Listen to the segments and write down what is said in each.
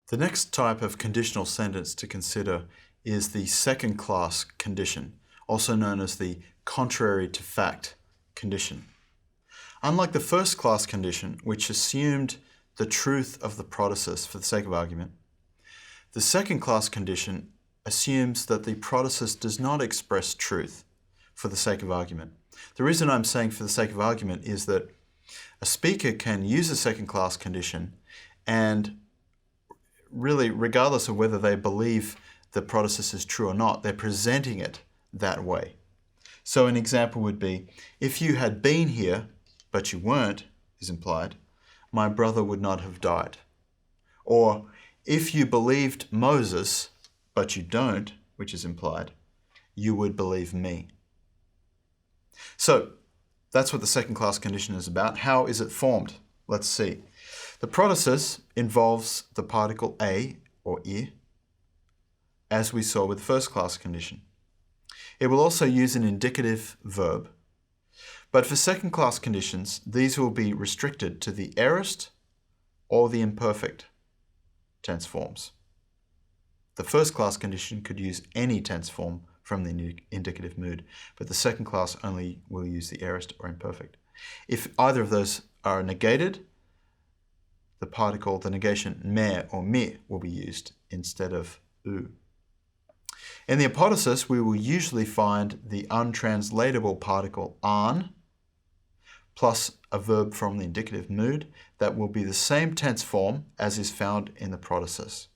The next type of conditional sentence to consider is the second-class condition, also known as the contrary to fact condition. Unlike the first-class condition, which assumed the truth of the protasis for the sake of argument, the second-class condition assumes that the protasis does not express truth for the sake of argument. The reason I'm saying for the sake of argument is that a speaker can use a second-class condition and really, regardless of whether they believe the protasis is true or not, they're presenting it that way. So an example would be, if you had been here, but you weren't, is implied, my brother would not have died. Or, if you believed Moses, but you don't, which is implied, you would believe me. So, that's what the second-class condition is about. How is it formed? Let's see. The protasis involves the particle a, or I, as we saw with the first-class condition. It will also use an indicative verb, but for second-class conditions, these will be restricted to the aorist or the imperfect tense forms. The first-class condition could use any tense form from the indicative mood, but the second class only will use the aorist or imperfect. If either of those are negated, the particle, the negation me or mi, will be used instead of u. In the apodosis, we will usually find the untranslatable particle an plus a verb from the indicative mood that will be the same tense form as is found in the protasis.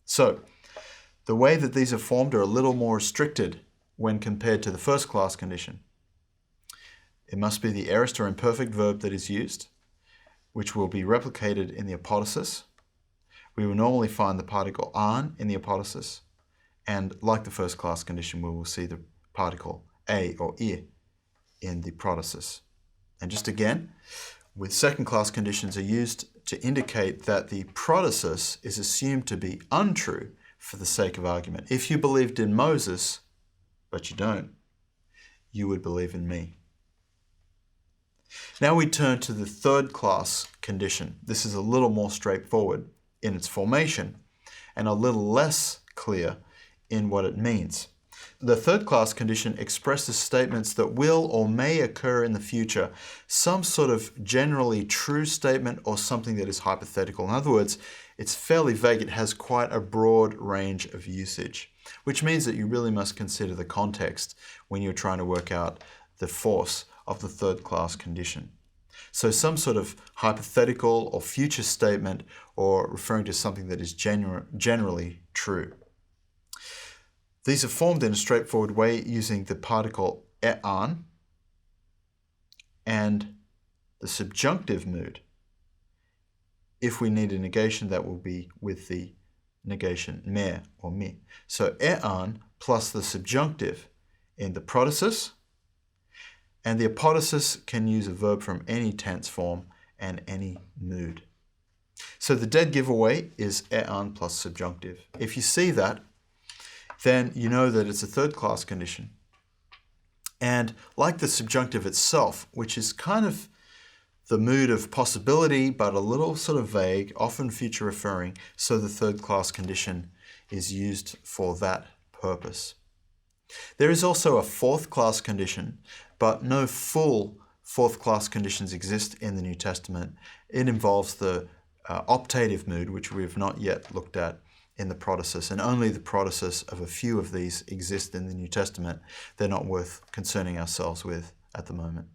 So, the way that these are formed are a little more restricted when compared to the first class condition. It must be the aorist or imperfect verb that is used, which will be replicated in the apodosis. We will normally find the particle an in the apodosis, and like the first class condition, we will see the particle a or I in the protasis. And just again, with second class conditions are used to indicate that the protasis is assumed to be untrue for the sake of argument. If you believed in Moses, but you don't, you would believe in me. Now we turn to the third class condition. This is a little more straightforward in its formation and a little less clear in what it means. The third class condition expresses statements that will or may occur in the future, some sort of generally true statement or something that is hypothetical. In other words, it's fairly vague. It has quite a broad range of usage, which means that you really must consider the context when you're trying to work out the force of the third class condition. So some sort of hypothetical or future statement or referring to something that is generally true. These are formed in a straightforward way using the particle an and the subjunctive mood. If we need a negation, that will be with the negation me or mi. So an plus the subjunctive in the protasis, and the apodosis can use a verb from any tense form and any mood. So the dead giveaway is an plus subjunctive. If you see that, then you know that it's a third class condition. And like the subjunctive itself, which is kind of the mood of possibility, but a little sort of vague, often future referring, so the third class condition is used for that purpose. There is also a fourth class condition, but no full fourth class conditions exist in the New Testament. It involves the optative mood, which we have not yet looked at in the protasis, and only the protasis of a few of these exist in the New Testament. They're not worth concerning ourselves with at the moment.